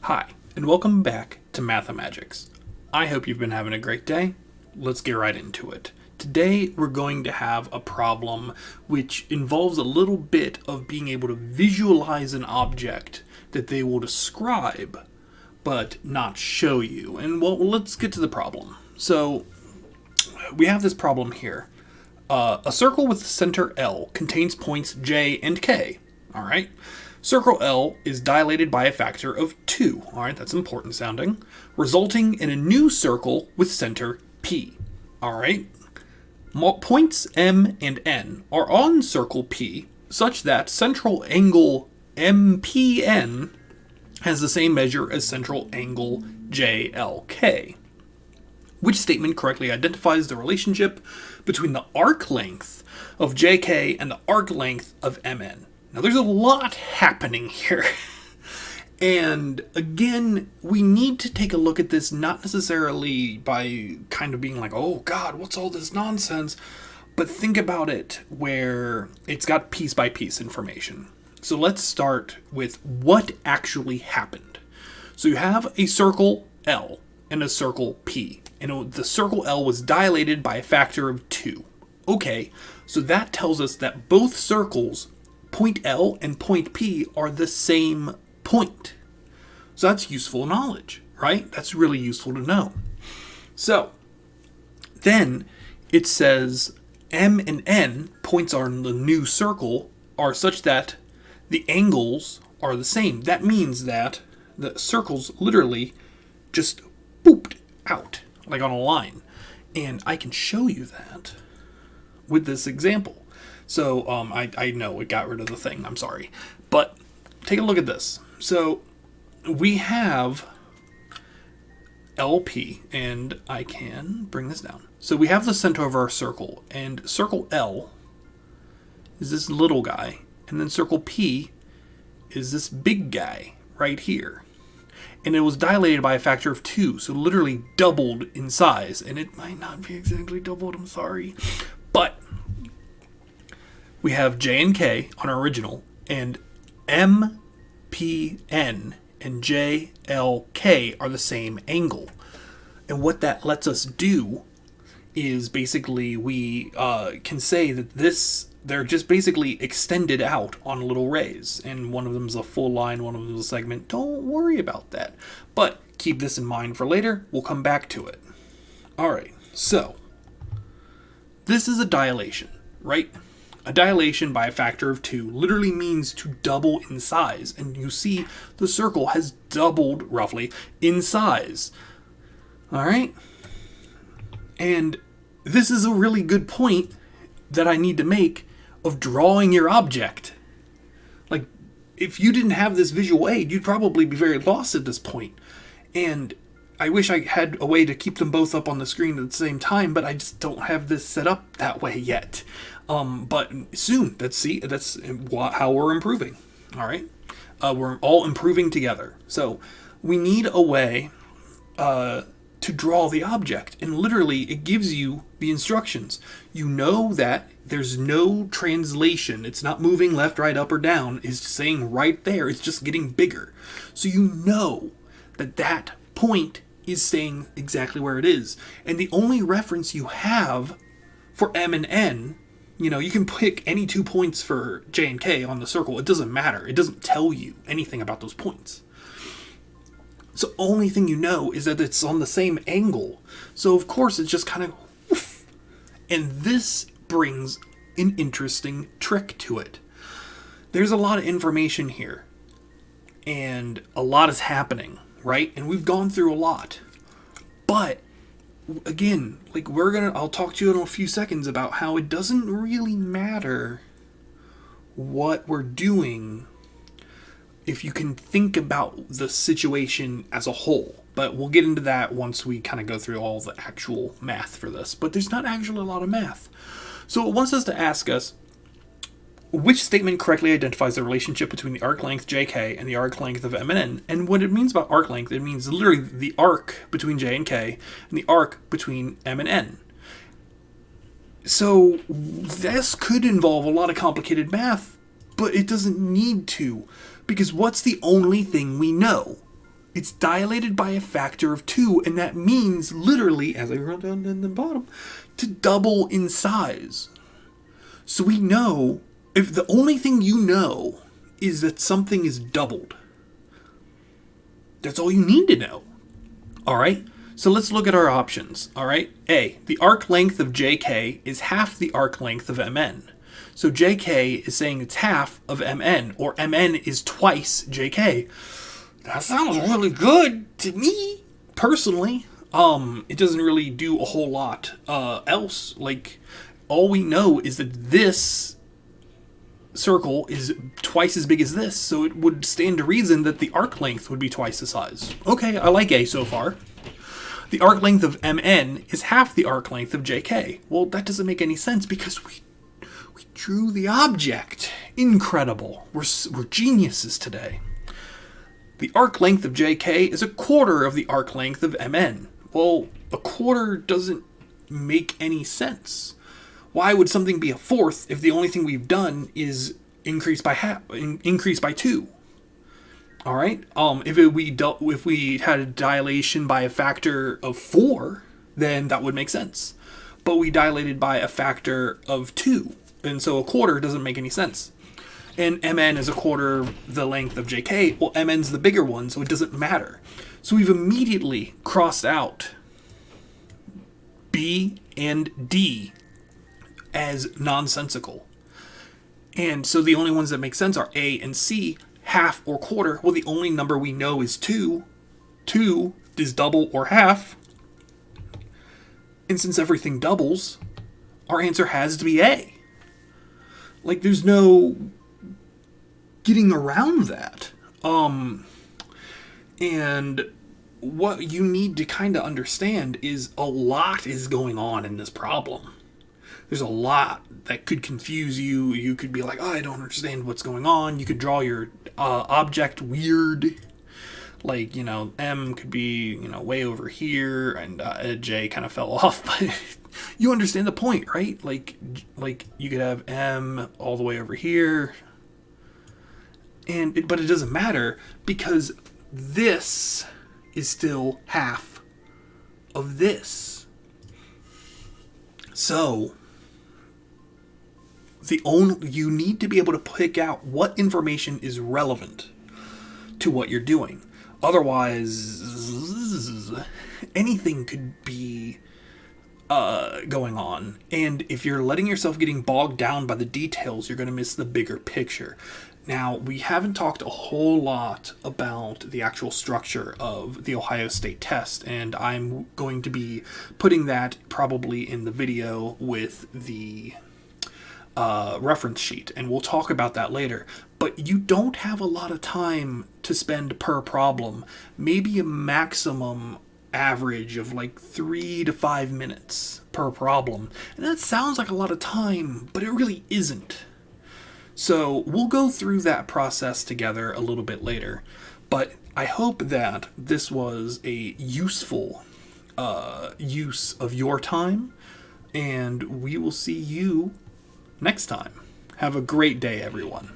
Hi, and welcome back to Mathemagics. I hope you've been having a great day. Let's get right into it. Today we're going to have a problem which involves a little bit of being able to visualize an object that they will describe but not show you. And well, let's get to the problem. So we have this problem here. A circle with center L contains points J and K. All right. Circle L is dilated by a factor of 2, all right, that's important sounding, resulting in a new circle with center P, all right? Points M and N are on circle P such that central angle MPN has the same measure as central angle JLK. Which statement correctly identifies the relationship between the arc length of JK and the arc length of MN? Now, there's a lot happening here. And again, we need to take a look at this not necessarily by kind of being like, oh God, what's all this nonsense? But think about it where it's got piece by piece information. So let's start with what actually happened. So you have a circle L and a circle P. And the circle L was dilated by a factor of 2. Okay, so that tells us that both circles, point L and point P, are the same point. So that's useful knowledge, right? That's really useful to know. So then it says M and N, points on the new circle, are such that the angles are the same. That means that the circles literally just booped out, like on a line. And I can show you that with this example. So I know it got rid of the thing. I'm sorry. But take a look at this. So we have LP, and I can bring this down. So we have the center of our circle, and circle L is this little guy, and then circle P is this big guy right here. And it was dilated by a factor of 2, so literally doubled in size. And it might not be exactly doubled, I'm sorry. But we have J and K on our original, and M, P, N, and J, L, K are the same angle. And what that lets us do is basically we can say that they're just basically extended out on little rays. And one of them is a full line, one of them is a segment. Don't worry about that. But keep this in mind for later. We'll come back to it. All right, so this is a dilation, right? A dilation by a factor of 2 literally means to double in size. And you see the circle has doubled, roughly, in size. All right? And this is a really good point that I need to make of drawing your object. Like, if you didn't have this visual aid, you'd probably be very lost at this point. And I wish I had a way to keep them both up on the screen at the same time, but I just don't have this set up that way yet. But soon, that's how we're improving. All right, we're all improving together. So we need a way to draw the object, and literally it gives you the instructions. You know that there's no translation. It's not moving left, right, up, or down. It's saying right there. It's just getting bigger. So you know that point is staying exactly where it is. And the only reference you have for M and N, you can pick any 2 points for J and K on the circle. It doesn't matter. It doesn't tell you anything about those points. So only thing you know is that it's on the same angle. So of course it's just kind of woof. And this brings an interesting trick to it. There's a lot of information here. And a lot is happening, right? And we've gone through a lot. But again, like I'll talk to you in a few seconds about how it doesn't really matter what we're doing if you can think about the situation as a whole. But we'll get into that once we kind of go through all the actual math for this. But there's not actually a lot of math. So it wants us to ask us, which statement correctly identifies the relationship between the arc length JK and the arc length of M and N? And what it means about arc length, it means literally the arc between J and K and the arc between M and N. So this could involve a lot of complicated math, but it doesn't need to, because what's the only thing we know? It's dilated by a factor of 2, and that means literally, as I wrote down in the bottom, to double in size. So we know, if the only thing you know is that something is doubled, that's all you need to know. All right? So let's look at our options. All right? A, the arc length of JK is half the arc length of MN. So JK is saying it's half of MN, or MN is twice JK. That sounds really good to me, personally. It doesn't really do a whole lot else. Like, all we know is that this circle is twice as big as this, so it would stand to reason that the arc length would be twice the size. Okay, I like A so far. The arc length of MN is half the arc length of JK. Well, that doesn't make any sense because we drew the object. Incredible. We're geniuses today. The arc length of JK is a quarter of the arc length of MN. Well, a quarter doesn't make any sense. Why would something be a fourth if the only thing we've done is increase by 2? All right. If we had a dilation by a factor of 4, then that would make sense. But we dilated by a factor of 2. And so a quarter doesn't make any sense. And MN is a quarter the length of JK. Well, MN's the bigger one, so it doesn't matter. So we've immediately crossed out B and D as nonsensical. And so the only ones that make sense are A and C, half or quarter. Well, the only number we know is 2. 2 is double or half. And since everything doubles, our answer has to be A. Like, there's no getting around that. And what you need to kind of understand is a lot is going on in this problem. There's a lot that could confuse you. You could be like, oh, I don't understand what's going on. You could draw your object weird. Like, M could be, way over here, and J kind of fell off. But you understand the point, right? Like you could have M all the way over here. But it doesn't matter because this is still half of this. So you need to be able to pick out what information is relevant to what you're doing. Otherwise, anything could be going on. And if you're letting yourself getting bogged down by the details, you're going to miss the bigger picture. Now, we haven't talked a whole lot about the actual structure of the Ohio State test, and I'm going to be putting that probably in the video with the reference sheet, and we'll talk about that later. But you don't have a lot of time to spend per problem. Maybe a maximum average of like 3 to 5 minutes per problem. And that sounds like a lot of time, but it really isn't. So we'll go through that process together a little bit later. But I hope that this was a useful use of your time, and we will see you next time. Have a great day, everyone.